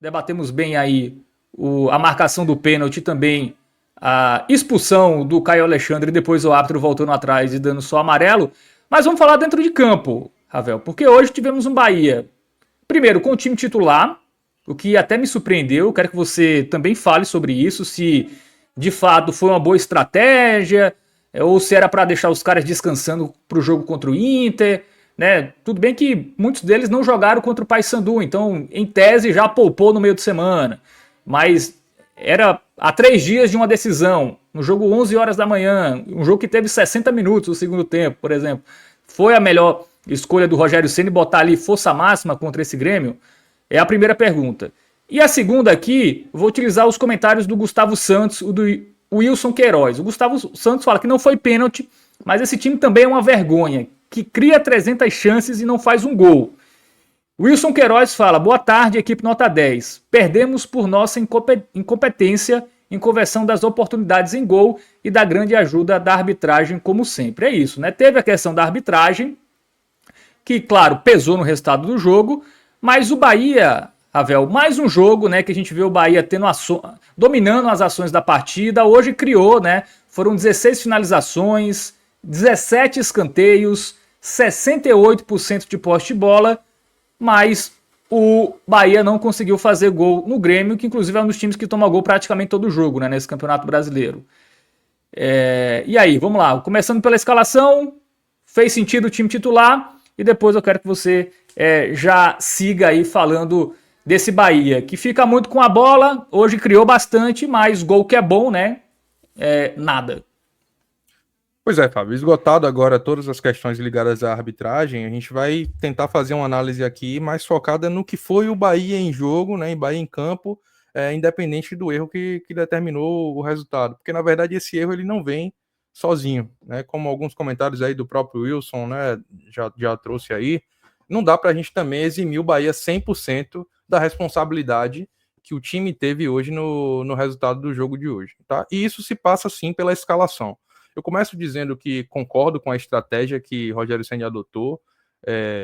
debatemos bem aí a marcação do pênalti também, a expulsão do Caio Alexandre e depois o árbitro voltando atrás e dando só amarelo. Mas vamos falar dentro de campo, Ravel, porque hoje tivemos um Bahia, primeiro com o time titular, o que até me surpreendeu. Quero que você também fale sobre isso, se de fato foi uma boa estratégia, ou se era para deixar os caras descansando para o jogo contra o Inter, né? Tudo bem que muitos deles não jogaram contra o Paysandu, então em tese já poupou no meio de semana, mas era há 3 dias de uma decisão, no jogo 11 horas da manhã, um jogo que teve 60 minutos no segundo tempo, por exemplo. Foi a melhor escolha do Rogério Ceni botar ali força máxima contra esse Grêmio? É a primeira pergunta. E a segunda aqui, vou utilizar os comentários do Gustavo Santos e do Wilson Queiroz. O Gustavo Santos fala que não foi pênalti, mas esse time também é uma vergonha, que cria 300 chances e não faz um gol. Wilson Queiroz fala: boa tarde, equipe nota 10. Perdemos por nossa incompetência em conversão das oportunidades em gol e da grande ajuda da arbitragem, como sempre. É isso, né? Teve a questão da arbitragem, que, claro, pesou no resultado do jogo, mas o Bahia, Ravel, mais um jogo, né, que a gente vê o Bahia dominando as ações da partida. Hoje criou, né, foram 16 finalizações, 17 escanteios, 68% de posse de bola, mas o Bahia não conseguiu fazer gol no Grêmio, que inclusive é um dos times que toma gol praticamente todo jogo, né, nesse Campeonato Brasileiro. E aí, vamos lá, começando pela escalação, fez sentido o time titular, e depois eu quero que você já siga aí falando desse Bahia, que fica muito com a bola, hoje criou bastante, mas gol que é bom, né, nada. Pois é, Fábio, esgotado agora todas as questões ligadas à arbitragem, a gente vai tentar fazer uma análise aqui mais focada no que foi o Bahia em jogo, né, em Bahia em campo, independente do erro que determinou o resultado, porque na verdade esse erro ele não vem sozinho, né, como alguns comentários aí do próprio Wilson, né, já trouxe aí, não dá para a gente também eximir o Bahia 100% da responsabilidade que o time teve hoje no resultado do jogo de hoje, tá? E isso se passa sim pela escalação. Eu começo dizendo que concordo com a estratégia que Rogério Ceni adotou.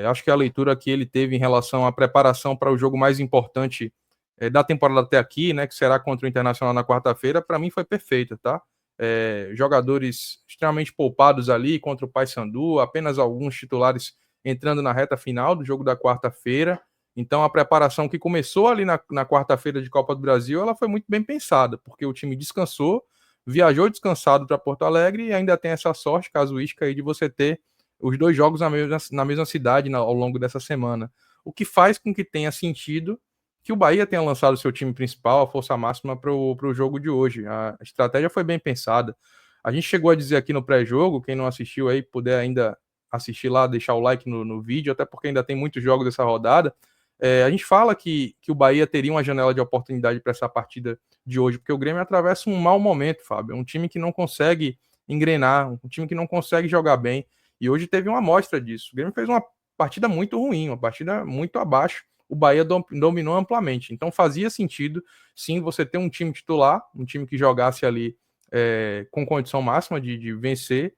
Acho que a leitura que ele teve em relação à preparação para o jogo mais importante da temporada até aqui, né, que será contra o Internacional na quarta-feira, para mim foi perfeita, tá? Jogadores extremamente poupados ali contra o Paysandu, apenas alguns titulares entrando na reta final do jogo da quarta-feira. Então a preparação que começou ali na quarta-feira de Copa do Brasil, ela foi muito bem pensada, porque o time descansou, viajou descansado para Porto Alegre e ainda tem essa sorte casuística aí de você ter os dois jogos na mesma cidade ao longo dessa semana. O que faz com que tenha sentido que o Bahia tenha lançado o seu time principal, a força máxima para o jogo de hoje. A estratégia foi bem pensada. A gente chegou a dizer aqui no pré-jogo, quem não assistiu aí, puder ainda assistir lá, deixar o like no vídeo, até porque ainda tem muitos jogos dessa rodada. A gente fala que o Bahia teria uma janela de oportunidade para essa partida de hoje, porque o Grêmio atravessa um mau momento, Fábio. É um time que não consegue engrenar, um time que não consegue jogar bem. E hoje teve uma amostra disso. O Grêmio fez uma partida muito ruim, uma partida muito abaixo. O Bahia dominou amplamente. Então fazia sentido, sim, você ter um time titular, um time que jogasse ali com condição máxima de vencer,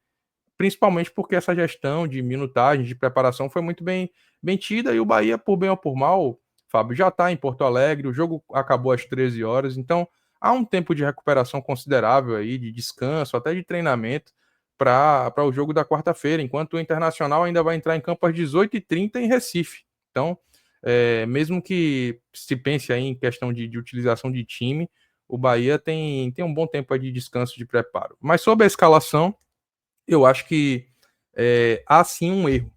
principalmente porque essa gestão de minutagem, de preparação foi muito bem tida, e o Bahia, por bem ou por mal, Fábio, já está em Porto Alegre, o jogo acabou às 13 horas, então há um tempo de recuperação considerável aí, de descanso, até de treinamento, para o jogo da quarta-feira, enquanto o Internacional ainda vai entrar em campo às 18h30 em Recife. Então, mesmo que se pense aí em questão de utilização de time, o Bahia tem um bom tempo aí de descanso, de preparo. Mas sobre a escalação, eu acho que há sim um erro,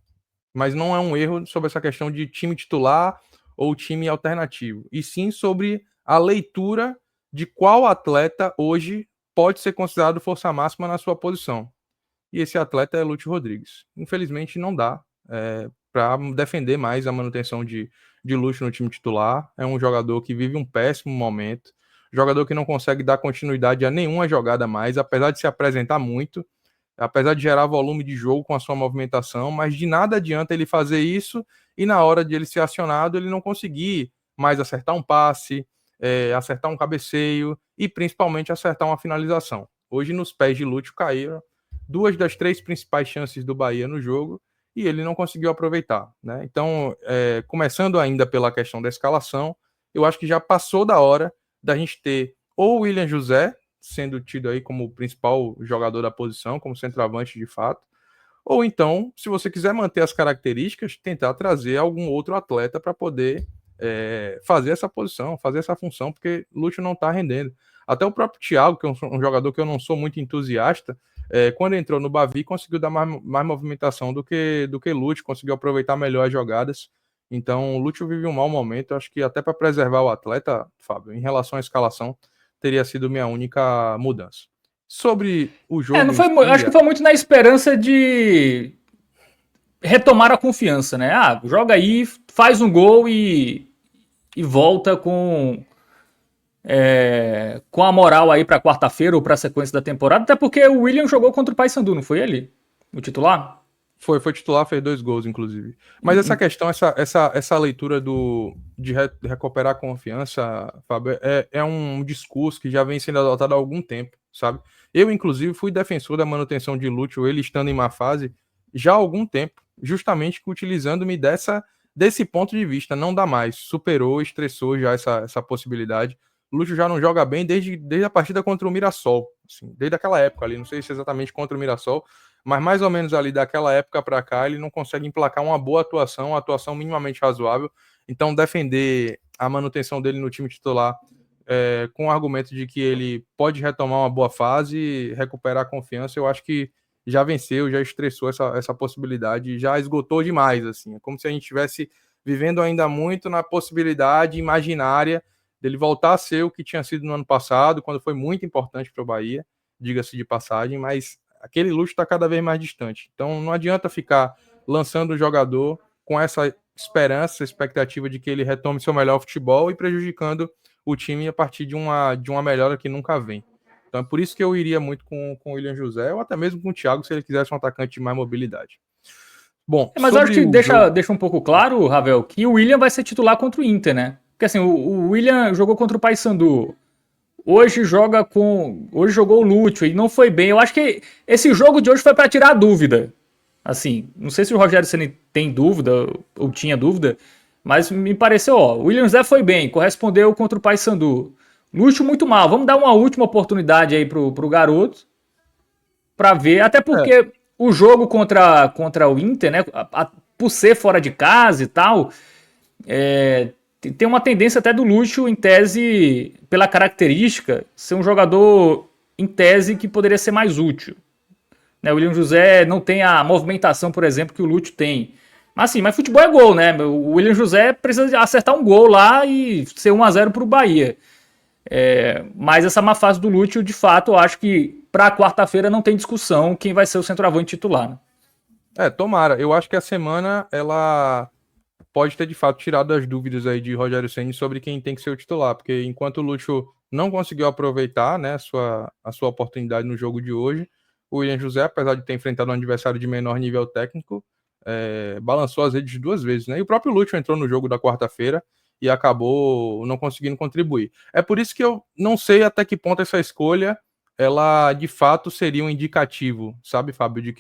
mas não é um erro sobre essa questão de time titular ou time alternativo, e sim sobre a leitura de qual atleta hoje pode ser considerado força máxima na sua posição. E esse atleta é Lúcio Rodrigues. Infelizmente não dá para defender mais a manutenção de Lúcio no time titular. É um jogador que vive um péssimo momento, jogador que não consegue dar continuidade a nenhuma jogada mais, apesar de se apresentar muito, apesar de gerar volume de jogo com a sua movimentação, mas de nada adianta ele fazer isso e na hora de ele ser acionado ele não conseguir mais acertar um passe, acertar um cabeceio e principalmente acertar uma finalização. Hoje nos pés de Lúcio caíram 2 das 3 principais chances do Bahia no jogo e ele não conseguiu aproveitar, né? Então, começando ainda pela questão da escalação, eu acho que já passou da hora da gente ter ou o William José, sendo tido aí como o principal jogador da posição, como centroavante de fato, ou então, se você quiser manter as características, tentar trazer algum outro atleta para poder fazer essa posição, fazer essa função, porque Lúcio não está rendendo. Até o próprio Thiago, que é um jogador que eu não sou muito entusiasta, quando entrou no Bavi, conseguiu dar mais movimentação do que Lúcio, conseguiu aproveitar melhor as jogadas. Então, o Lúcio vive um mau momento. Acho que até para preservar o atleta, Fábio, em relação à escalação, teria sido minha única mudança. Sobre o jogo Não em foi, si, acho que foi muito na esperança de retomar a confiança, né? Joga aí, faz um gol e volta com a moral aí pra quarta-feira ou pra sequência da temporada, até porque o William jogou contra o Paysandu, não foi ele? O titular? foi titular, fez 2 gols, inclusive. Mas essa questão, essa leitura de recuperar a confiança, Fábio, é um discurso que já vem sendo adotado há algum tempo, sabe? Eu, inclusive, fui defensor da manutenção de Lúcio, ele estando em má fase, já há algum tempo, justamente utilizando-me desse ponto de vista. Não dá mais, superou, estressou já essa possibilidade. Lúcio já não joga bem desde a partida contra o Mirassol, assim, desde aquela época ali, não sei se exatamente contra o Mirassol, mas mais ou menos ali daquela época para cá ele não consegue emplacar uma boa atuação, uma atuação minimamente razoável. Então defender a manutenção dele no time titular com o argumento de que ele pode retomar uma boa fase, recuperar a confiança, eu acho que já venceu, já estressou essa possibilidade, já esgotou demais, assim. É como se a gente estivesse vivendo ainda muito na possibilidade imaginária dele voltar a ser o que tinha sido no ano passado, quando foi muito importante para o Bahia, diga-se de passagem, mas aquele luxo está cada vez mais distante. Então não adianta ficar lançando o jogador com essa esperança, essa expectativa de que ele retome seu melhor futebol e prejudicando o time a partir de uma melhora que nunca vem. Então é por isso que eu iria muito com o William José, ou até mesmo com o Thiago, se ele quisesse um atacante de mais mobilidade. Bom, Mas eu acho sobre que o jogo... deixa um pouco claro, Ravel, que o William vai ser titular contra o Inter, né? Porque assim, o William jogou contra o Paysandu. Hoje jogou o Lúcio e não foi bem. Eu acho que esse jogo de hoje foi para tirar a dúvida. Assim, não sei se o Rogério Ceni tem dúvida ou tinha dúvida, mas me pareceu, o William Zé foi bem, correspondeu contra o Paysandu. Lúcio muito mal. Vamos dar uma última oportunidade aí pro garoto para ver, até porque o jogo contra o Inter, né, por ser fora de casa e tal, tem uma tendência até do Lúcio, em tese, pela característica, ser um jogador, em tese, que poderia ser mais útil. Né, o William José não tem a movimentação, por exemplo, que o Lúcio tem. Mas assim, mas futebol é gol, né? O William José precisa acertar um gol lá e ser 1-0 pro Bahia. Mas essa má fase do Lúcio, de fato, eu acho que para quarta-feira não tem discussão quem vai ser o centroavante titular. Né? Tomara. Eu acho que a semana, ela pode ter de fato tirado as dúvidas aí de Rogério Ceni sobre quem tem que ser o titular, porque enquanto o Lúcio não conseguiu aproveitar, né, a sua oportunidade no jogo de hoje, o William José, apesar de ter enfrentado um adversário de menor nível técnico, balançou as redes 2 vezes, né? E o próprio Lúcio entrou no jogo da quarta-feira e acabou não conseguindo contribuir. É por isso que eu não sei até que ponto essa escolha ela de fato seria um indicativo, sabe, Fábio, de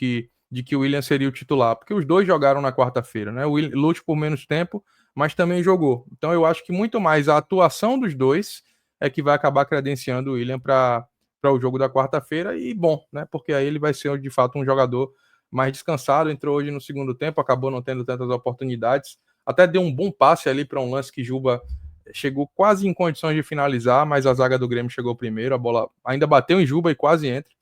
que o William seria o titular, porque os dois jogaram na quarta-feira, né? O Lúcio por menos tempo, mas também jogou. Então eu acho que muito mais a atuação dos dois é que vai acabar credenciando o William para o jogo da quarta-feira, e bom, né? Porque aí ele vai ser de fato um jogador mais descansado, entrou hoje no segundo tempo, acabou não tendo tantas oportunidades, até deu um bom passe ali para um lance que Juba chegou quase em condições de finalizar, mas a zaga do Grêmio chegou primeiro, a bola ainda bateu em Juba e quase entra,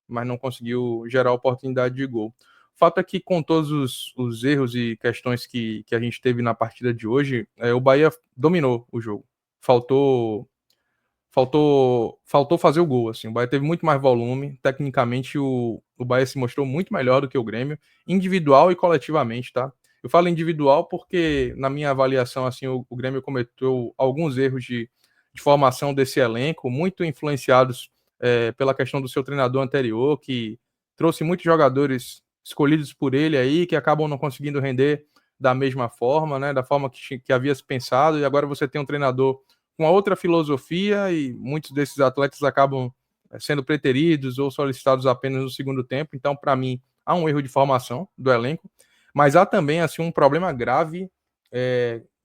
mas não conseguiu gerar oportunidade de gol. O fato é que, com todos os erros e questões que a gente teve na partida de hoje, o Bahia dominou o jogo. Faltou fazer o gol. Assim. O Bahia teve muito mais volume. Tecnicamente, o Bahia se mostrou muito melhor do que o Grêmio, individual e coletivamente, tá? Eu falo individual porque, na minha avaliação, assim, o Grêmio cometeu alguns erros de formação desse elenco, muito influenciados pela questão do seu treinador anterior, que trouxe muitos jogadores escolhidos por ele aí, que acabam não conseguindo render da mesma forma, né, da forma que havia se pensado, e agora você tem um treinador com outra filosofia e muitos desses atletas acabam sendo preteridos ou solicitados apenas no segundo tempo. Então, para mim, há um erro de formação do elenco, mas há também assim um problema grave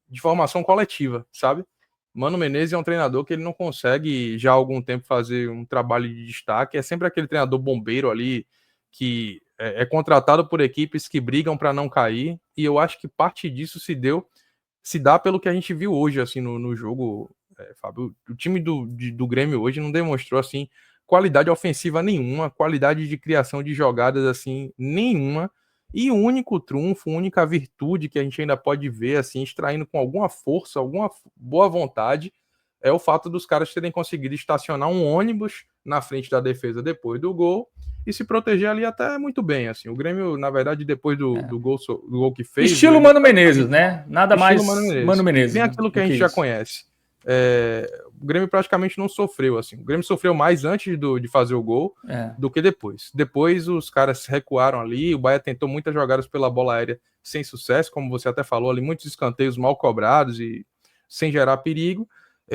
de formação coletiva, sabe? Mano Menezes é um treinador que ele não consegue já há algum tempo fazer um trabalho de destaque. É sempre aquele treinador bombeiro ali que é contratado por equipes que brigam para não cair. E eu acho que parte disso se dá pelo que a gente viu hoje assim no jogo, Fábio. O time do Grêmio hoje não demonstrou assim qualidade ofensiva nenhuma, qualidade de criação de jogadas assim nenhuma. E o único trunfo, a única virtude que a gente ainda pode ver, assim, extraindo com alguma força, alguma boa vontade, é o fato dos caras terem conseguido estacionar um ônibus na frente da defesa depois do gol e se proteger ali até muito bem, assim. O Grêmio, na verdade, depois do gol que fez, o Estilo Grêmio Mano Menezes, né? Nada estilo Mano mais Mano Menezes. Menezes, Bem né, aquilo que do a que gente já isso. conhece. O Grêmio praticamente não sofreu, assim. O Grêmio sofreu mais antes de fazer o gol É. do que depois. Depois os caras recuaram ali, o Bahia tentou muitas jogadas pela bola aérea sem sucesso, como você até falou ali, muitos escanteios mal cobrados e sem gerar perigo.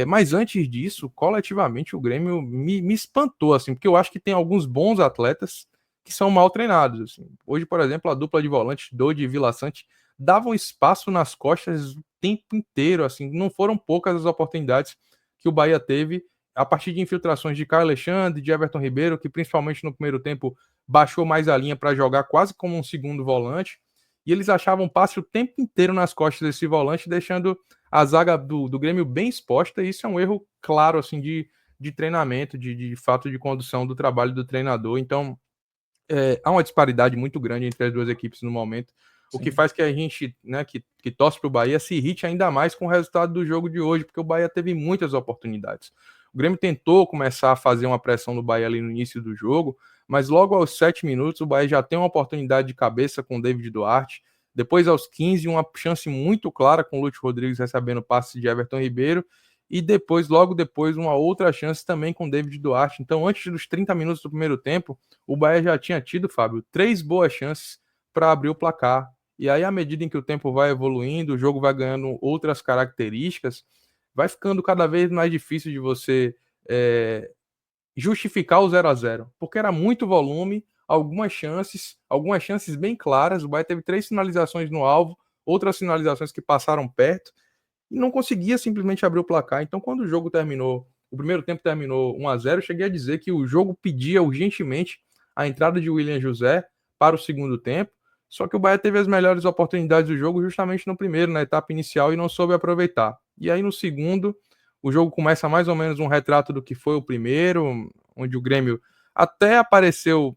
Mas antes disso, coletivamente, o Grêmio me espantou, assim, porque eu acho que tem alguns bons atletas que são mal treinados. Assim. Hoje, por exemplo, a dupla de volantes, Dodi e Vila Sante, davam espaço nas costas o tempo inteiro, assim, não foram poucas as oportunidades que o Bahia teve a partir de infiltrações de Caio Alexandre, de Everton Ribeiro, que principalmente no primeiro tempo baixou mais a linha para jogar quase como um segundo volante, e eles achavam passe o tempo inteiro nas costas desse volante, deixando a zaga do Grêmio bem exposta, e isso é um erro claro, assim, de treinamento, de fato de condução do trabalho do treinador, então há uma disparidade muito grande entre as duas equipes no momento, o que Sim. faz que a gente, né, que torce para o Bahia, se irrite ainda mais com o resultado do jogo de hoje, porque o Bahia teve muitas oportunidades. O Grêmio tentou começar a fazer uma pressão no Bahia ali no início do jogo, mas logo aos 7 minutos o Bahia já tem uma oportunidade de cabeça com o David Duarte. Depois, aos 15, uma chance muito clara com o Lúcio Rodrigues recebendo passe de Everton Ribeiro. E depois, logo depois, uma outra chance também com o David Duarte. Então, antes dos 30 minutos do primeiro tempo, o Bahia já tinha tido, Fábio, 3 boas chances para abrir o placar. E aí, à medida em que o tempo vai evoluindo, o jogo vai ganhando outras características, vai ficando cada vez mais difícil de você justificar o 0-0, porque era muito volume, algumas chances bem claras. O Bahia teve 3 finalizações no alvo, outras finalizações que passaram perto, e não conseguia simplesmente abrir o placar. Então, quando o jogo terminou, o primeiro tempo terminou 1-0, eu cheguei a dizer que o jogo pedia urgentemente a entrada de William José para o segundo tempo, só que o Bahia teve as melhores oportunidades do jogo justamente no primeiro, na etapa inicial, e não soube aproveitar. E aí no segundo, o jogo começa mais ou menos um retrato do que foi o primeiro, onde o Grêmio até pareceu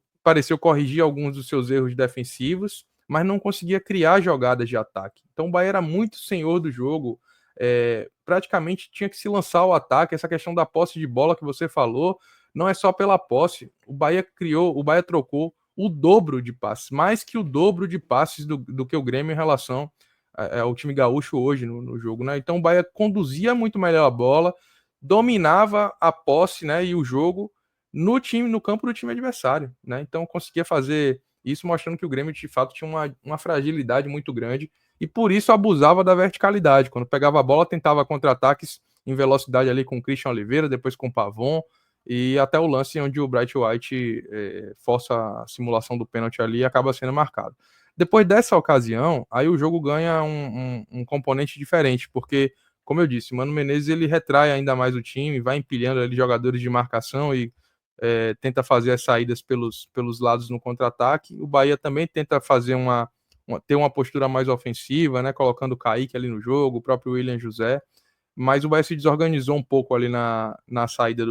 corrigir alguns dos seus erros defensivos, mas não conseguia criar jogadas de ataque. Então o Bahia era muito senhor do jogo, praticamente tinha que se lançar ao ataque. Essa questão da posse de bola que você falou, não é só pela posse. O Bahia trocou o dobro de passes, mais que o dobro de passes do que o Grêmio em relação ao time gaúcho hoje no jogo, né? Então o Bahia conduzia muito melhor a bola, dominava a posse, né, e o jogo no campo do time adversário, né? Então conseguia fazer isso, mostrando que o Grêmio de fato tinha uma fragilidade muito grande e por isso abusava da verticalidade. Quando pegava a bola, tentava contra-ataques em velocidade ali com o Christian Oliveira, depois com o Pavon, e até o lance onde o Bright White força a simulação do pênalti ali e acaba sendo marcado. Depois dessa ocasião, aí o jogo ganha um componente diferente, porque, como eu disse, o Mano Menezes ele retrai ainda mais o time, vai empilhando ali jogadores de marcação e tenta fazer as saídas pelos lados no contra-ataque. O Bahia também tenta fazer ter uma postura mais ofensiva, né, colocando o Kaique ali no jogo, o próprio William José, mas o Bahia se desorganizou um pouco ali na saída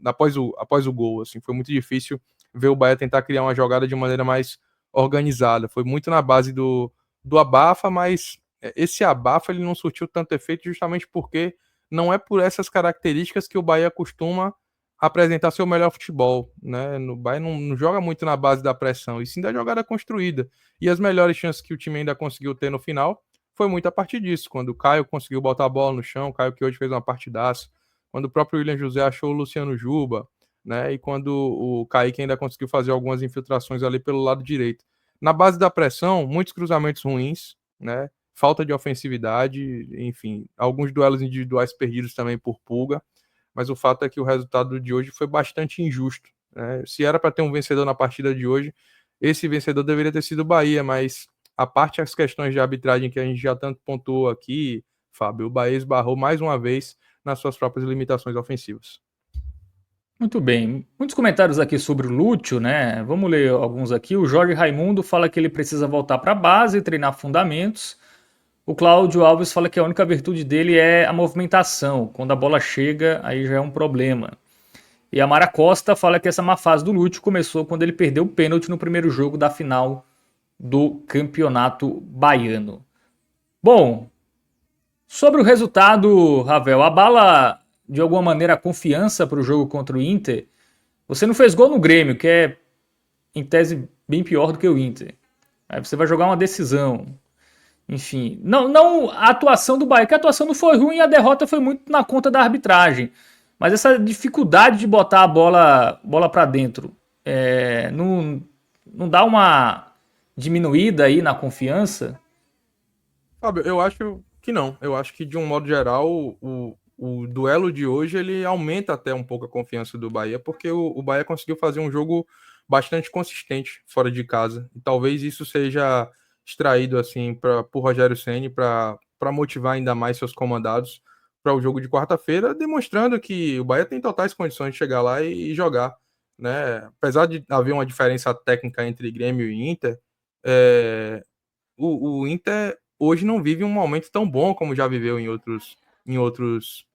após o gol, assim, foi muito difícil ver o Bahia tentar criar uma jogada de maneira mais organizada, foi muito na base do abafa, mas esse abafa ele não surtiu tanto efeito justamente porque não é por essas características que o Bahia costuma apresentar seu melhor futebol, né? No Bahia não joga muito na base da pressão, e sim da jogada construída. E as melhores chances que o time ainda conseguiu ter no final foi muito a partir disso, quando o Caio conseguiu botar a bola no chão, o Caio que hoje fez uma partidaça, quando o próprio William José achou o Luciano Juba, né? E quando o Kaique ainda conseguiu fazer algumas infiltrações ali pelo lado direito. Na base da pressão, muitos cruzamentos ruins, né? Falta de ofensividade, enfim, alguns duelos individuais perdidos também por Pulga, mas o fato é que o resultado de hoje foi bastante injusto, né? Se era para ter um vencedor na partida de hoje, esse vencedor deveria ter sido o Bahia, mas a parte as questões de arbitragem que a gente já tanto pontuou aqui, Fábio, o Bahia esbarrou mais uma vez nas suas próprias limitações ofensivas. Muito bem. Muitos comentários aqui sobre o Lúcio, né? Vamos ler alguns aqui. O Jorge Raimundo fala que ele precisa voltar para a base e treinar fundamentos. O Cláudio Alves fala que a única virtude dele é a movimentação. Quando a bola chega, aí já é um problema. E a Mara Costa fala que essa má fase do Lúcio começou quando ele perdeu o pênalti no primeiro jogo da final do Campeonato Baiano. Bom, sobre o resultado, Ravel, abala de alguma maneira a confiança para o jogo contra o Inter? Você não fez gol no Grêmio, que é, em tese, bem pior do que o Inter. Aí você vai jogar uma decisão. Enfim, não a atuação do Bahia, que a atuação não foi ruim e a derrota foi muito na conta da arbitragem. Mas essa dificuldade de botar a bola para dentro não dá uma diminuída aí na confiança? Fábio, eu acho que não. Eu acho que, de um modo geral, o duelo de hoje ele aumenta até um pouco a confiança do Bahia, porque o Bahia conseguiu fazer um jogo bastante consistente fora de casa. E talvez isso seja extraído assim para o Rogério Ceni para motivar ainda mais seus comandados para o jogo de quarta-feira, demonstrando que o Bahia tem totais condições de chegar lá e jogar, né? Apesar de haver uma diferença técnica entre Grêmio e Inter, o Inter hoje não vive um momento tão bom como já viveu outros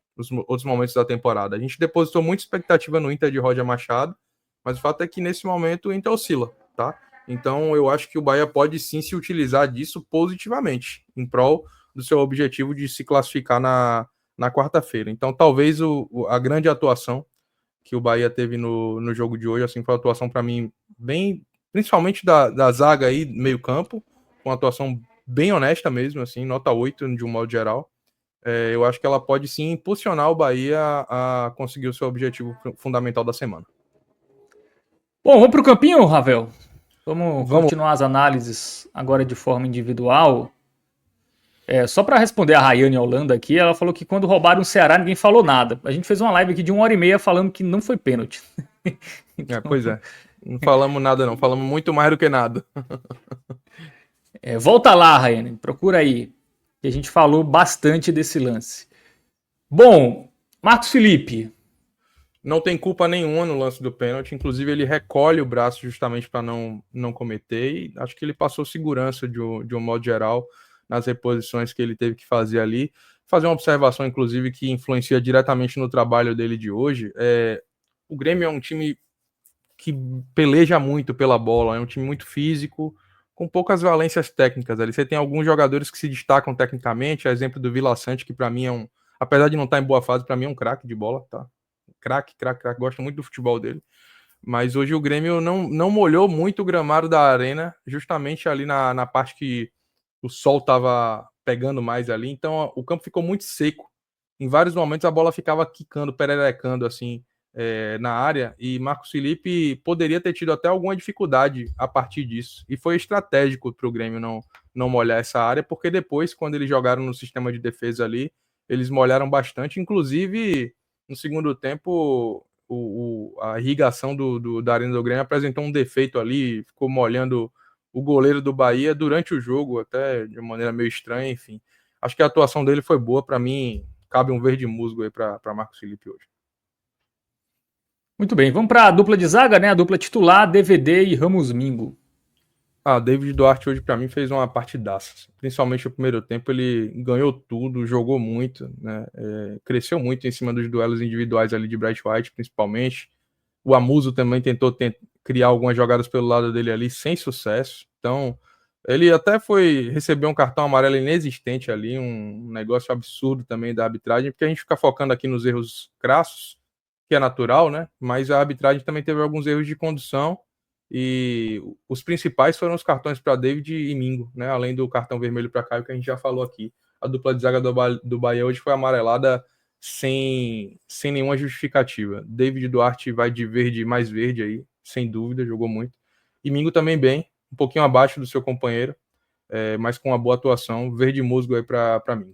momentos da temporada. A gente depositou muita expectativa no Inter de Roger Machado, mas o fato é que nesse momento o Inter oscila, tá? Então eu acho que o Bahia pode sim se utilizar disso positivamente, em prol do seu objetivo de se classificar na quarta-feira. Então talvez a grande atuação que o Bahia teve no jogo de hoje, assim, foi uma atuação para mim bem, principalmente da zaga aí, meio campo, uma atuação bem honesta mesmo, assim, nota 8 de um modo geral. Eu acho que ela pode sim impulsionar o Bahia a conseguir o seu objetivo fundamental da semana. Bom, vamos para o campinho, Ravel? Vamos Vamos. continuar as análises agora de forma individual. Só para responder a Rayane Holanda aqui, ela falou que quando roubaram o Ceará ninguém falou nada. A gente fez uma live aqui de 1h30 falando que não foi pênalti. Então, pois é. Não falamos nada, não. Falamos muito mais do que nada. Volta lá, Rayane. Procura aí. Que a gente falou bastante desse lance. Bom, Marcos Felipe. Não tem culpa nenhuma no lance do pênalti. Inclusive, ele recolhe o braço justamente para não cometer. E acho que ele passou segurança de um modo geral nas reposições que ele teve que fazer ali. Fazer uma observação, inclusive, que influencia diretamente no trabalho dele de hoje. O Grêmio é um time que peleja muito pela bola, é um time muito físico, com poucas valências técnicas ali. Você tem alguns jogadores que se destacam tecnicamente, a exemplo do Vila Sante, que para mim apesar de não estar em boa fase, para mim é um craque de bola, tá? Craque, gosto muito do futebol dele. Mas hoje o Grêmio não molhou muito o gramado da arena, justamente ali na parte que o sol estava pegando mais ali, então o campo ficou muito seco. Em vários momentos a bola ficava quicando, pererecando assim, na área, e Marcos Felipe poderia ter tido até alguma dificuldade a partir disso. E foi estratégico para o Grêmio não molhar essa área, porque depois, quando eles jogaram no sistema de defesa ali, eles molharam bastante. Inclusive, no segundo tempo, a irrigação da Arena do Grêmio apresentou um defeito ali, ficou molhando o goleiro do Bahia durante o jogo, até de maneira meio estranha, enfim. Acho que a atuação dele foi boa, para mim, cabe um verde musgo aí para Marcos Felipe hoje. Muito bem, vamos para a dupla de zaga, né? A dupla titular, DVD e Ramos Mingo. David Duarte hoje para mim fez uma partidaça. Principalmente o primeiro tempo, ele ganhou tudo, jogou muito, né? Cresceu muito em cima dos duelos individuais ali de Bright White, principalmente. O Amuso também tentou criar algumas jogadas pelo lado dele ali, sem sucesso. Então, ele até recebeu um cartão amarelo inexistente ali, um negócio absurdo também da arbitragem, porque a gente fica focando aqui nos erros crassos, que é natural, né? Mas a arbitragem também teve alguns erros de condução, e os principais foram os cartões para David e Mingo, né? Além do cartão vermelho para Caio, que a gente já falou aqui. A dupla de zaga do Bahia hoje foi amarelada sem nenhuma justificativa. David Duarte vai de verde, mais verde aí, sem dúvida, jogou muito. E Mingo também bem, um pouquinho abaixo do seu companheiro, mas com uma boa atuação. Verde musgo aí para mim.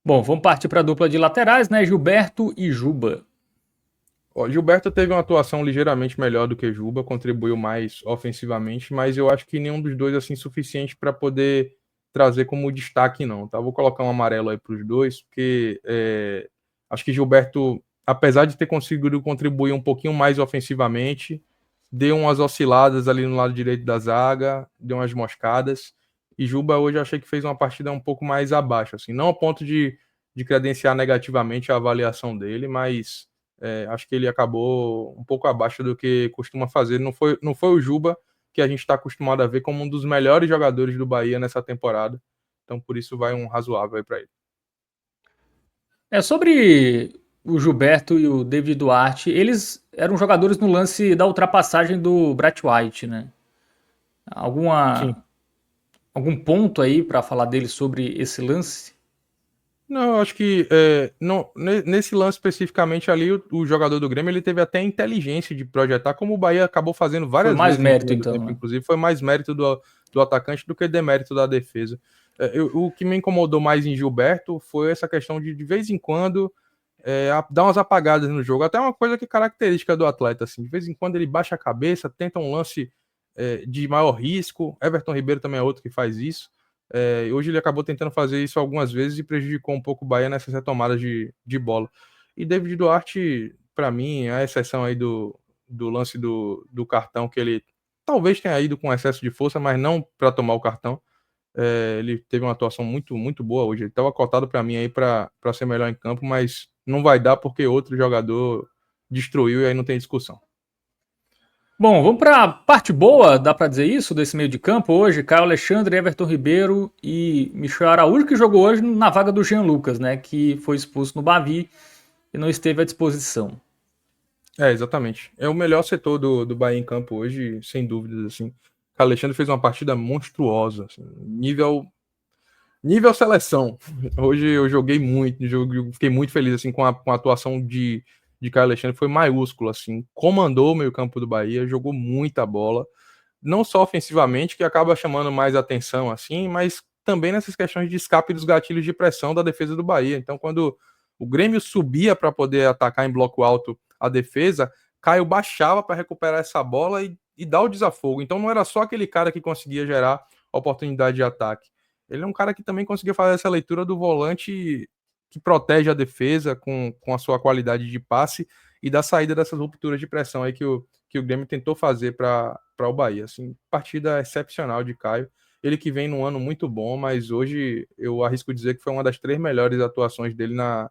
Bom, vamos partir para a dupla de laterais, né? Gilberto e Juba. Gilberto teve uma atuação ligeiramente melhor do que Juba, contribuiu mais ofensivamente, mas eu acho que nenhum dos dois assim suficiente para poder trazer como destaque, não, tá? Vou colocar um amarelo aí para os dois, porque acho que Gilberto, apesar de ter conseguido contribuir um pouquinho mais ofensivamente, deu umas osciladas ali no lado direito da zaga, deu umas moscadas, e Juba hoje eu achei que fez uma partida um pouco mais abaixo, assim, não ao ponto de credenciar negativamente a avaliação dele, mas acho que ele acabou um pouco abaixo do que costuma fazer. Não foi o Juba que a gente está acostumado a ver como um dos melhores jogadores do Bahia nessa temporada. Então, por isso, vai um razoável aí para ele. Sobre o Gilberto e o David Duarte, eles eram jogadores no lance da ultrapassagem do Brett White, né? Sim. Algum ponto aí para falar dele sobre esse lance? Não, eu acho que não, nesse lance especificamente ali, o jogador do Grêmio ele teve até a inteligência de projetar, como o Bahia acabou fazendo Foi várias mais vezes no mérito primeiro então, tempo, né? inclusive, foi mais mérito do atacante do que demérito da defesa. O que me incomodou mais em Gilberto foi essa questão de vez em quando, dar umas apagadas no jogo. Até uma coisa que é característica do atleta, assim, de vez em quando ele baixa a cabeça, tenta um lance de maior risco. Everton Ribeiro também é outro que faz isso. Hoje ele acabou tentando fazer isso algumas vezes e prejudicou um pouco o Bahia nessas retomadas de bola. E David Duarte, para mim, é a exceção aí do lance do cartão, que ele talvez tenha ido com excesso de força, mas não para tomar o cartão. Ele teve uma atuação muito, muito boa hoje. Ele estava cotado para mim aí para ser melhor em campo, mas não vai dar porque outro jogador destruiu e aí não tem discussão. Bom, vamos para a parte boa, dá para dizer isso, desse meio de campo hoje. Caio Alexandre, Everton Ribeiro e Michel Araújo, que jogou hoje na vaga do Jean Lucas, né? Que foi expulso no Bavi e não esteve à disposição. Exatamente. É o melhor setor do Bahia em campo hoje, sem dúvidas, assim. O Alexandre fez uma partida monstruosa, assim, nível seleção. Hoje eu joguei muito, fiquei muito feliz assim com a atuação de Caio Alexandre, foi maiúsculo, assim, comandou o meio campo do Bahia, jogou muita bola, não só ofensivamente, que acaba chamando mais atenção, assim, mas também nessas questões de escape dos gatilhos de pressão da defesa do Bahia. Então, quando o Grêmio subia para poder atacar em bloco alto a defesa, Caio baixava para recuperar essa bola e dar o desafogo. Então, não era só aquele cara que conseguia gerar oportunidade de ataque. Ele é um cara que também conseguia fazer essa leitura do volante que protege a defesa com a sua qualidade de passe e da saída dessas rupturas de pressão aí que o Grêmio tentou fazer para o Bahia. Assim, partida excepcional de Caio. Ele que vem num ano muito bom, mas hoje eu arrisco dizer que foi uma das 3 melhores atuações dele na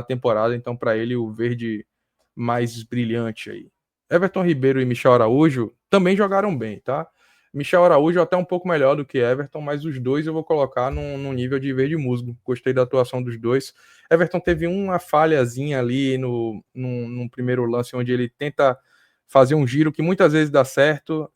temporada. Então, para ele, o verde mais brilhante aí. Everton Ribeiro e Michel Araújo também jogaram bem, tá? Michel Araújo até um pouco melhor do que Everton, mas os dois eu vou colocar num nível de verde musgo. Gostei da atuação dos dois. Everton teve uma falhazinha ali no primeiro lance, onde ele tenta fazer um giro que muitas vezes dá certo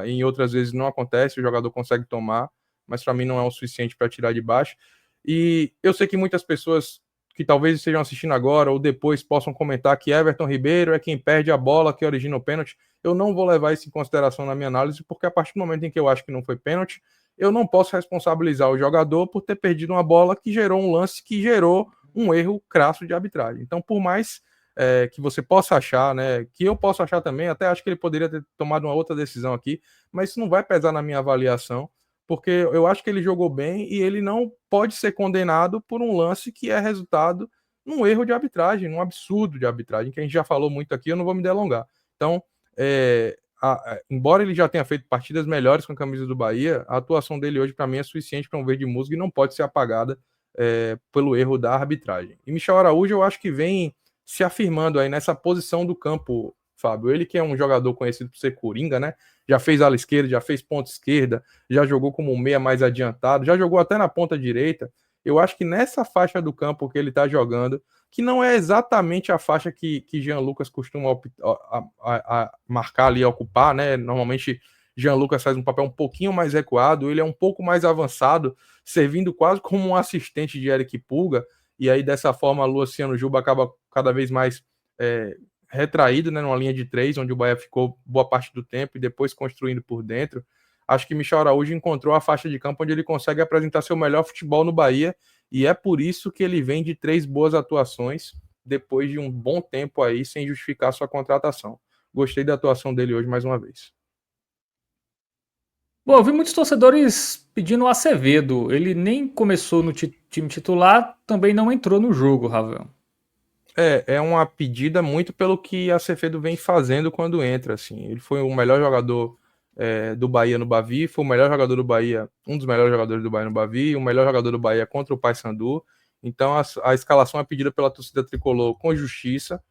em outras vezes não acontece, o jogador consegue tomar, mas para mim não é o suficiente para tirar de baixo. E eu sei que muitas pessoas que talvez estejam assistindo agora ou depois possam comentar que Everton Ribeiro é quem perde a bola que origina o pênalti. Eu não vou levar isso em consideração na minha análise, porque a partir do momento em que eu acho que não foi pênalti, eu não posso responsabilizar o jogador por ter perdido uma bola que gerou um lance que gerou um erro crasso de arbitragem. Então, por mais que você possa achar, né, que eu posso achar também, até acho que ele poderia ter tomado uma outra decisão aqui, mas isso não vai pesar na minha avaliação, porque eu acho que ele jogou bem e ele não pode ser condenado por um lance que é resultado num erro de arbitragem, num absurdo de arbitragem, que a gente já falou muito aqui, eu não vou me delongar. Então, embora ele já tenha feito partidas melhores com a camisa do Bahia, a atuação dele hoje, para mim, é suficiente para um verde musgo e não pode ser apagada pelo erro da arbitragem. E Michel Araújo, eu acho que vem se afirmando aí nessa posição do campo, Fábio. Ele que é um jogador conhecido por ser coringa, né? Já fez ala esquerda, já fez ponta esquerda, já jogou como um meia mais adiantado, já jogou até na ponta direita. Eu acho que nessa faixa do campo que ele está jogando, que não é exatamente a faixa que Jean Lucas costuma a marcar ali, a ocupar, né? Normalmente Jean Lucas faz um papel um pouquinho mais recuado, ele é um pouco mais avançado, servindo quase como um assistente de Eric Pulga, e aí dessa forma Luciano Juba acaba cada vez mais retraído, né, numa linha de 3, onde o Bahia ficou boa parte do tempo e depois construindo por dentro. Acho que Michel Araújo encontrou a faixa de campo onde ele consegue apresentar seu melhor futebol no Bahia, e é por isso que ele vem de 3 boas atuações depois de um bom tempo aí sem justificar sua contratação. Gostei da atuação dele hoje mais uma vez. Bom, eu vi muitos torcedores pedindo o Acevedo. Ele nem começou no time titular, também não entrou no jogo, Ravel. É uma pedida muito pelo que a Acevedo vem fazendo quando entra, assim. Ele foi o melhor jogador do Bahia no Bavi, foi o melhor jogador do Bahia, um dos melhores jogadores do Bahia no Bavi, o melhor jogador do Bahia contra o Paysandu. Então a escalação é pedida pela torcida tricolor com justiça,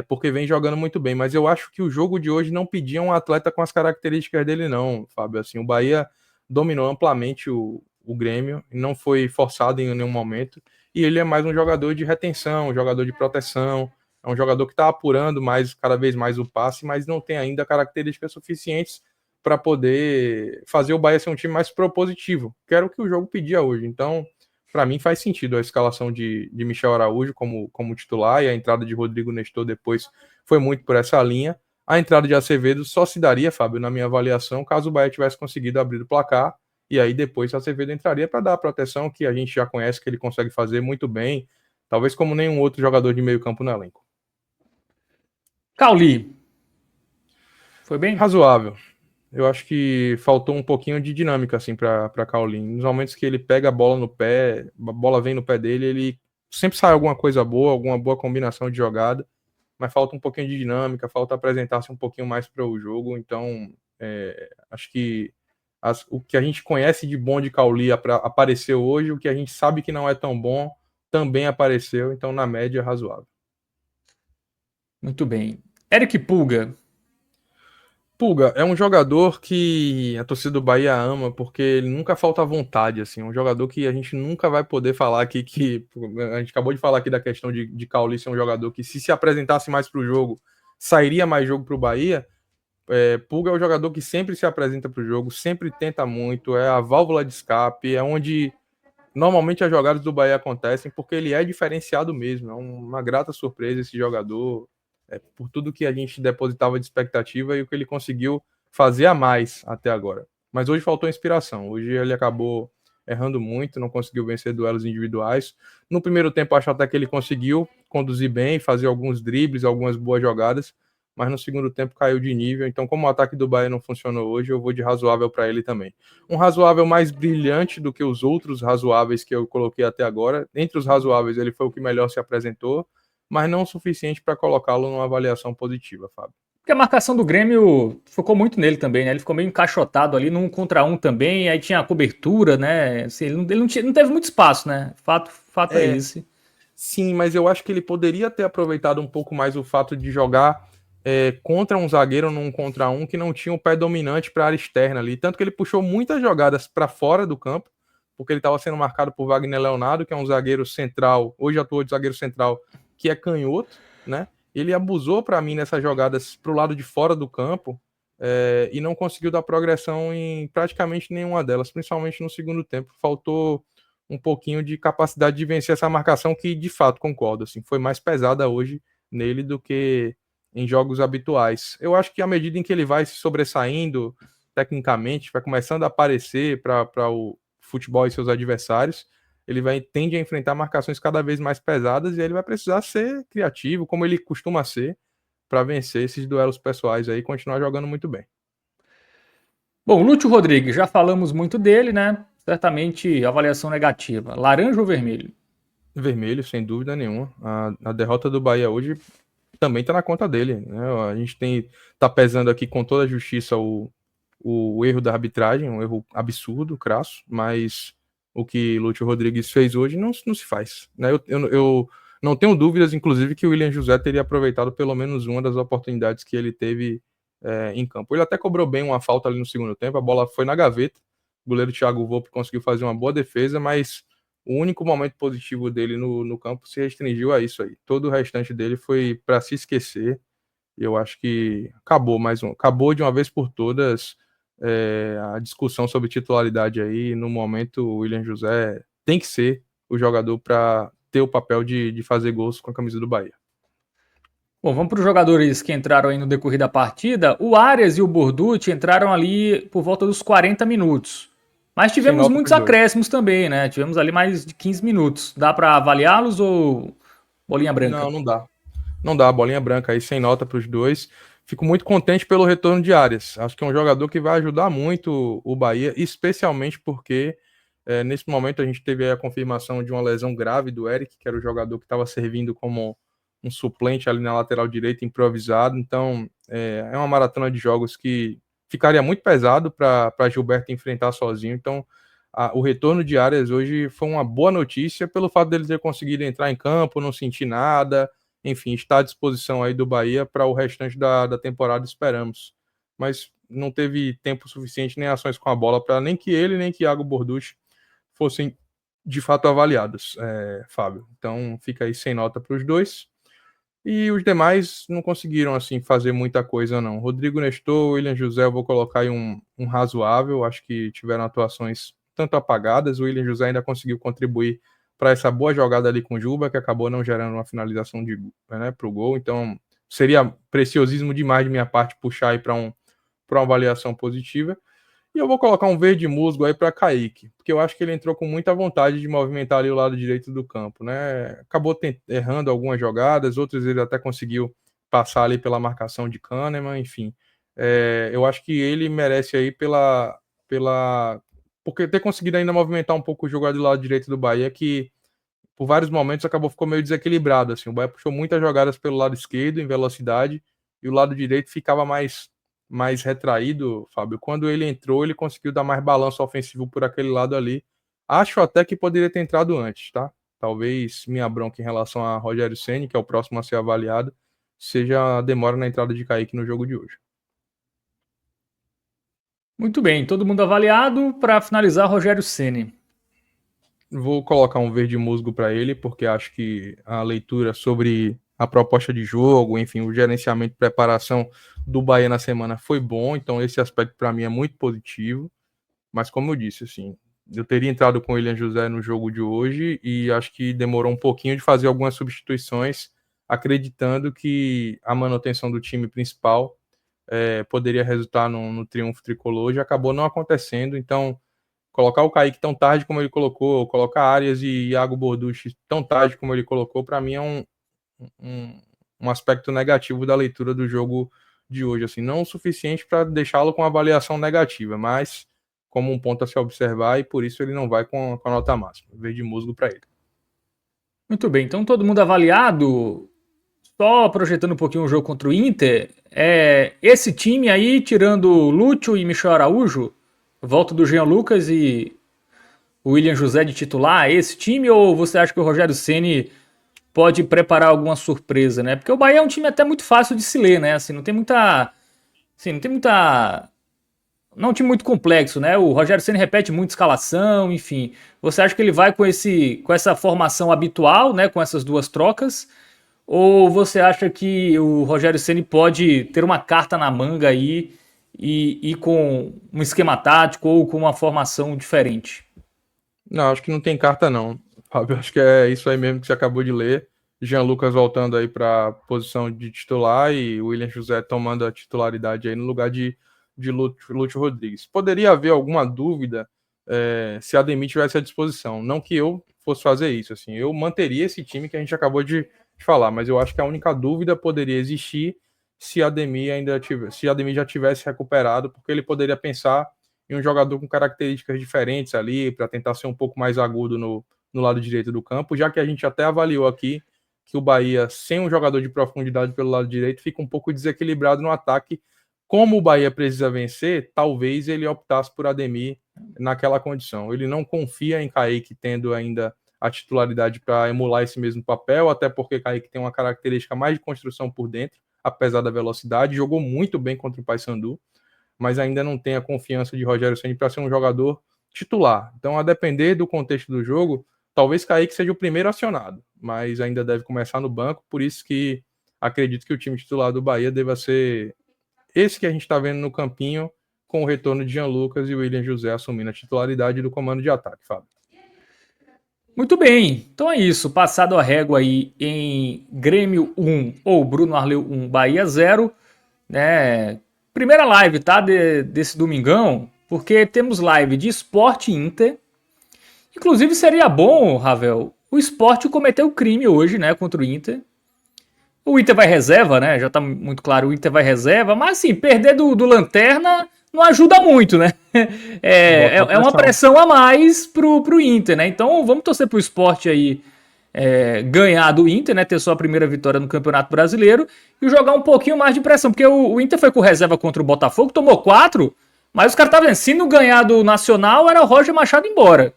porque vem jogando muito bem. Mas eu acho que o jogo de hoje não pedia um atleta com as características dele, não, Fábio. Assim, o Bahia dominou amplamente o Grêmio, não foi forçado em nenhum momento. E ele é mais um jogador de retenção, um jogador de proteção, é um jogador que está apurando mais, cada vez mais o passe, mas não tem ainda características suficientes para poder fazer o Bahia ser um time mais propositivo, que era o que o jogo pedia hoje. Então, para mim, faz sentido a escalação de Michel Araújo como titular e a entrada de Rodrigo Nestor depois foi muito por essa linha. A entrada de Acevedo só se daria, Fábio, na minha avaliação, caso o Bahia tivesse conseguido abrir o placar e aí depois o Acevedo entraria para dar a proteção que a gente já conhece que ele consegue fazer muito bem, talvez como nenhum outro jogador de meio campo no elenco. Cauli, foi bem? Razoável. Eu acho que faltou um pouquinho de dinâmica assim para Caulin. Nos momentos que ele pega a bola no pé, a bola vem no pé dele, ele sempre sai alguma coisa boa, alguma boa combinação de jogada, mas falta um pouquinho de dinâmica, falta apresentar-se um pouquinho mais para o jogo. Então, acho que o que a gente conhece de bom de Cauli apareceu hoje, o que a gente sabe que não é tão bom também apareceu, então na média razoável. Muito bem. Eric Pulga. Pulga é um jogador que a torcida do Bahia ama porque ele nunca falta vontade, assim, um jogador que a gente nunca vai poder falar aqui que a gente acabou de falar aqui da questão de Cauli ser um jogador que se apresentasse mais para o jogo, sairia mais jogo para o Bahia. Pulga é o jogador que sempre se apresenta para o jogo, sempre tenta muito, é a válvula de escape, é onde normalmente as jogadas do Bahia acontecem porque ele é diferenciado mesmo, é uma grata surpresa esse jogador, por tudo que a gente depositava de expectativa e o que ele conseguiu fazer a mais até agora. Mas hoje faltou inspiração, hoje ele acabou errando muito, não conseguiu vencer duelos individuais. No primeiro tempo acho até que ele conseguiu conduzir bem, fazer alguns dribles, algumas boas jogadas, mas no segundo tempo caiu de nível. Então, como o ataque do Bahia não funcionou hoje, eu vou de razoável para ele também. Um razoável mais brilhante do que os outros razoáveis que eu coloquei até agora. Entre os razoáveis, ele foi o que melhor se apresentou, mas não o suficiente para colocá-lo numa avaliação positiva, Fábio. Porque a marcação do Grêmio focou muito nele também, né? Ele ficou meio encaixotado ali num contra um também, aí tinha a cobertura, né? Assim, ele não teve muito espaço, né? Fato é esse. Sim, mas eu acho que ele poderia ter aproveitado um pouco mais o fato de jogar contra um zagueiro num contra um que não tinha o pé dominante para a área externa ali. Tanto que ele puxou muitas jogadas para fora do campo, porque ele estava sendo marcado por Wagner Leonardo, que é um zagueiro central, hoje atuou de zagueiro central, que é canhoto, né? Ele abusou para mim nessas jogadas para o lado de fora do campo e não conseguiu dar progressão em praticamente nenhuma delas, principalmente no segundo tempo. Faltou um pouquinho de capacidade de vencer essa marcação que, de fato, concordo, assim, foi mais pesada hoje nele do que em jogos habituais. Eu acho que à medida em que ele vai se sobressaindo tecnicamente, vai começando a aparecer para o futebol e seus adversários, ele tende a enfrentar marcações cada vez mais pesadas e ele vai precisar ser criativo, como ele costuma ser, para vencer esses duelos pessoais aí e continuar jogando muito bem. Bom, Lúcio Rodrigues, já falamos muito dele, né? Certamente avaliação negativa. Laranja ou vermelho? Vermelho, sem dúvida nenhuma. A derrota do Bahia hoje também está na conta dele, né? A gente tá pesando aqui com toda a justiça o erro da arbitragem, um erro absurdo, crasso, mas o que Lúcio Rodrigues fez hoje não se faz, né? Eu não tenho dúvidas, inclusive, que o William José teria aproveitado pelo menos uma das oportunidades que ele teve em campo. Ele até cobrou bem uma falta ali no segundo tempo, a bola foi na gaveta, o goleiro Thiago Volpe conseguiu fazer uma boa defesa, mas o único momento positivo dele no campo se restringiu a isso aí. Todo o restante dele foi para se esquecer. E eu acho que acabou de uma vez por todas a discussão sobre titularidade aí. No momento, o William José tem que ser o jogador para ter o papel de fazer gols com a camisa do Bahia. Bom, vamos para os jogadores que entraram aí no decorrer da partida. O Arias e o Borducci entraram ali por volta dos 40 minutos. Mas tivemos muitos acréscimos também, né? Tivemos ali mais de 15 minutos. Dá para avaliá-los ou bolinha branca? Não dá. Não dá, bolinha branca aí, sem nota para os dois. fico muito contente pelo retorno de Arias. Acho que é um jogador que vai ajudar muito o Bahia, especialmente porque nesse momento a gente teve a confirmação de uma lesão grave do Eric, que era o jogador que estava servindo como um suplente ali na lateral direita, improvisado. Então é uma maratona de jogos que ficaria muito pesado para Gilberto enfrentar sozinho. Então o retorno de Arias hoje foi uma boa notícia pelo fato dele ter conseguido entrar em campo, não sentir nada, enfim, está à disposição aí do Bahia para o restante da temporada, esperamos. Mas não teve tempo suficiente nem ações com a bola para nem que ele nem que Iago Borducci fossem de fato avaliados, Fábio. Então fica aí sem nota para os dois. E os demais não conseguiram assim fazer muita coisa, não. Rodrigo Nestor, William José, eu vou colocar aí um razoável. Acho que tiveram atuações tanto apagadas. O William José ainda conseguiu contribuir para essa boa jogada ali com o Juba, que acabou não gerando uma finalização para o gol. Então seria preciosismo demais de minha parte puxar aí para uma avaliação positiva. E eu vou colocar um verde musgo aí para Kaique, porque eu acho que ele entrou com muita vontade de movimentar ali o lado direito do campo, né? Acabou errando algumas jogadas, outras ele até conseguiu passar ali pela marcação de Kahneman, enfim. Eu acho que ele merece aí porque ter conseguido ainda movimentar um pouco o jogo do lado direito do Bahia, que por vários momentos ficou meio desequilibrado, assim. O Bahia puxou muitas jogadas pelo lado esquerdo em velocidade e o lado direito ficava mais retraído, Fábio. Quando ele entrou, ele conseguiu dar mais balanço ofensivo por aquele lado ali. Acho até que poderia ter entrado antes, tá? Talvez minha bronca em relação a Rogério Ceni, que é o próximo a ser avaliado, seja a demora na entrada de Kaique no jogo de hoje. Muito bem, todo mundo avaliado. Para finalizar, Rogério Ceni. Vou colocar um verde musgo para ele, porque acho que a leitura sobre a proposta de jogo, enfim, o gerenciamento e preparação do Bahia na semana foi bom, então esse aspecto para mim é muito positivo. Mas como eu disse, assim, eu teria entrado com o William José no jogo de hoje e acho que demorou um pouquinho de fazer algumas substituições, acreditando que a manutenção do time principal poderia resultar no triunfo tricolor, e acabou não acontecendo. Então, colocar o Kaique tão tarde como ele colocou, colocar Arias e Iago Borducci tão tarde como ele colocou, para mim é um aspecto negativo da leitura do jogo de hoje. Assim, não o suficiente para deixá-lo com avaliação negativa, mas como um ponto a se observar, e por isso ele não vai com a nota máxima. Verde musgo para ele. Muito bem, então todo mundo avaliado. Só projetando um pouquinho o jogo contra o Inter, esse time aí, tirando Lúcio e Michel Araújo, volta do Jean Lucas e o William José de titular, esse time, ou você acha que o Rogério Ceni pode preparar alguma surpresa, né? Porque o Bahia é um time até muito fácil de se ler, né? Assim, não tem muita. Assim, não tem muita. Não é um time muito complexo, né? O Rogério Ceni repete muito escalação, enfim. Você acha que ele vai com essa formação habitual, né? Com essas duas trocas? Ou você acha que o Rogério Ceni pode ter uma carta na manga aí e ir com um esquema tático ou com uma formação diferente? Não, acho que não tem carta não, Fábio. Acho que é isso aí mesmo que você acabou de ler. Jean Lucas voltando aí para a posição de titular e o William José tomando a titularidade aí no lugar de Lúcio Rodrigues. Poderia haver alguma dúvida se a Ademir tivesse à disposição. Não que eu fosse fazer isso, assim. Eu manteria esse time que a gente acabou de falar, mas eu acho que a única dúvida poderia existir se a Ademir já tivesse recuperado, porque ele poderia pensar em um jogador com características diferentes ali, para tentar ser um pouco mais agudo no lado direito do campo, já que a gente até avaliou aqui que o Bahia, sem um jogador de profundidade pelo lado direito, fica um pouco desequilibrado no ataque. Como o Bahia precisa vencer, talvez ele optasse por Ademir naquela condição. Ele não confia em Kaique tendo ainda a titularidade para emular esse mesmo papel, até porque Kaique tem uma característica mais de construção por dentro, apesar da velocidade, jogou muito bem contra o Paysandu, mas ainda não tem a confiança de Rogério Ceni para ser um jogador titular. Então, a depender do contexto do jogo, talvez Kaique seja o primeiro acionado, mas ainda deve começar no banco, por isso que acredito que o time titular do Bahia deva ser esse que a gente está vendo no campinho, com o retorno de Jean Lucas e o William José assumindo a titularidade do comando de ataque, Fábio. Muito bem, então é isso. Passado a régua aí em Grêmio 1 ou Bruno Arleu 1, Bahia 0, né? Primeira live, tá? Desse domingão, porque temos live de Sport Inter. Inclusive seria bom, Ravel, o Sport cometeu crime hoje, né? Contra o Inter. O Inter vai reserva, né? Já tá muito claro, o Inter vai reserva, mas assim, perder do Lanterna não ajuda muito, né? É uma pressão a mais pro Inter, né? Então vamos torcer pro Sport aí ganhar do Inter, né? Ter sua primeira vitória no Campeonato Brasileiro e jogar um pouquinho mais de pressão, porque o Inter foi com reserva contra o Botafogo, tomou 4, mas os caras estavam vendo, se não ganhar do Nacional, era o Roger Machado embora.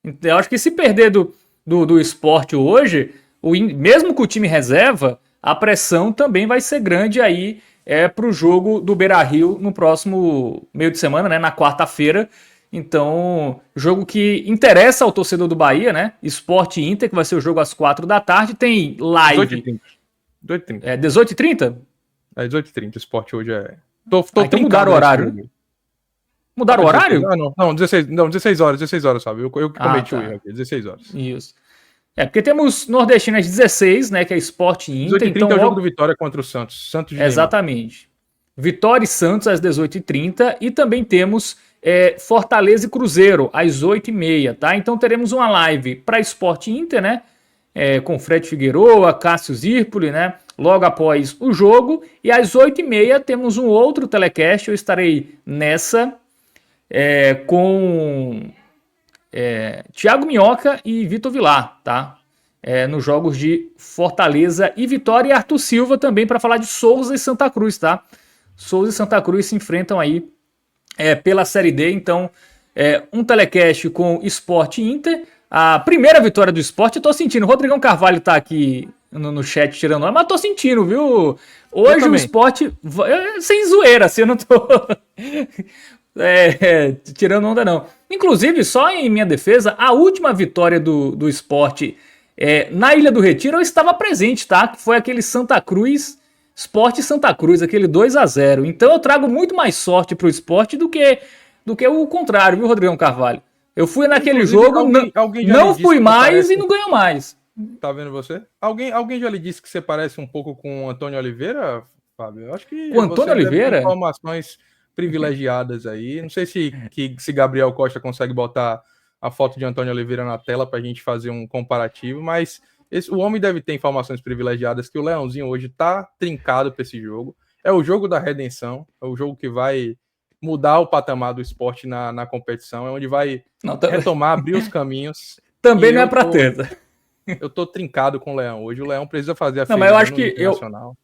Então, eu acho que se perder do Sport hoje, mesmo com o time reserva, a pressão também vai ser grande aí para o jogo do Beira-Rio no próximo meio de semana, né, na quarta-feira. Então, jogo que interessa ao torcedor do Bahia, né? Sport Inter, que vai ser o jogo às 4 da tarde. Tem live. 18h30. 18h30? 18h30. O Sport hoje é. Então mudaram o horário. Mudaram o horário? Não, 16 horas, sabe? Eu que cometi o erro aqui, 16 horas. Isso. Porque temos Nordestino às 16, né? Que é Sport Inter. 18h30 então, é o jogo do Vitória contra o Santos. Exatamente. Vitória e Santos às 18h30. E também temos Fortaleza e Cruzeiro às 8h30, tá? Então teremos uma live para Sport Inter, né? Com Fred Figueroa, Cássio Zirpoli, né? Logo após o jogo. E às 8h30 temos um outro telecast. Eu estarei nessa com Thiago Minhoca e Vitor Vilar, tá? Nos jogos de Fortaleza e Vitória, e Arthur Silva também para falar de Souza e Santa Cruz, tá? Souza e Santa Cruz se enfrentam aí pela Série D, então um telecast com Sport Inter, a primeira vitória do Sport. Eu tô sentindo, o Rodrigão Carvalho tá aqui no chat tirando onda, mas tô sentindo, viu? Hoje o Sport, sem zoeira, assim, eu não tô tirando onda não. Inclusive, só em minha defesa, a última vitória do Sport na Ilha do Retiro eu estava presente, tá? Que foi aquele Santa Cruz, Sport e Santa Cruz, aquele 2-0. Então eu trago muito mais sorte pro Sport do que o contrário, viu, Rodrigão Carvalho? Eu fui naquele jogo, não fui mais e não ganhou mais. Tá vendo você? Alguém já lhe disse que você parece um pouco com o Antônio Oliveira, Fábio? Eu acho que o Antônio Oliveira? Informações privilegiadas aí. Não sei se Gabriel Costa consegue botar a foto de Antônio Oliveira na tela pra gente fazer um comparativo, mas o homem deve ter informações privilegiadas que o Leãozinho hoje tá trincado pra esse jogo. É o jogo da redenção, é o jogo que vai mudar o patamar do Sport na competição, é onde vai retomar, abrir os caminhos. Também não é pra ter. Eu tô trincado com o Leão hoje. O Leão precisa fazer a ferida mas eu acho que internacional.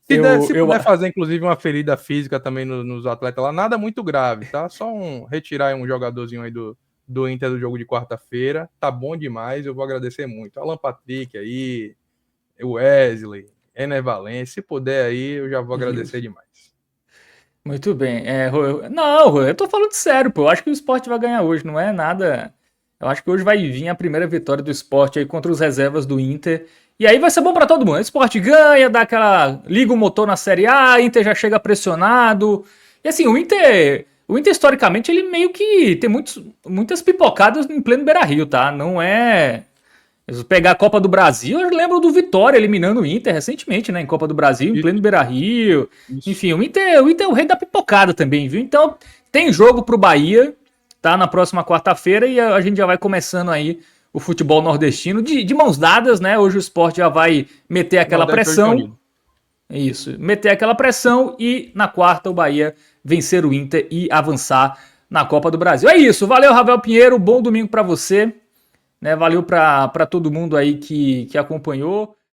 Se puder fazer, inclusive, uma ferida física também nos atletas lá, nada muito grave, tá? Só retirar um jogadorzinho aí do Inter do jogo de quarta-feira. Tá bom demais, eu vou agradecer muito. Alan Patrick aí, Wesley, Ener Valencia, se puder aí, eu já vou agradecer demais. Muito bem. Não, eu tô falando sério, pô. Eu acho que o Sport vai ganhar hoje, não é nada. Eu acho que hoje vai vir a primeira vitória do Sport aí contra os reservas do Inter. E aí vai ser bom pra todo mundo. O Sport ganha, liga o motor na Série A, Inter já chega pressionado. E assim, o Inter historicamente, ele meio que tem muitas pipocadas em pleno Beira-Rio, tá? Não é... Se pegar a Copa do Brasil, eu lembro do Vitória eliminando o Inter recentemente, né? Em Copa do Brasil, em pleno Beira-Rio. Enfim, o Inter é o rei da pipocada também, viu? Então, tem jogo pro Bahia, tá? Na próxima quarta-feira, e a gente já vai começando aí o futebol nordestino de mãos dadas, né? Hoje o Sport já vai meter aquela pressão. Isso, meter aquela pressão e na quarta o Bahia vencer o Inter e avançar na Copa do Brasil. É isso, valeu, Ravel Pinheiro, bom domingo pra você. Né, valeu para todo mundo aí que acompanhou.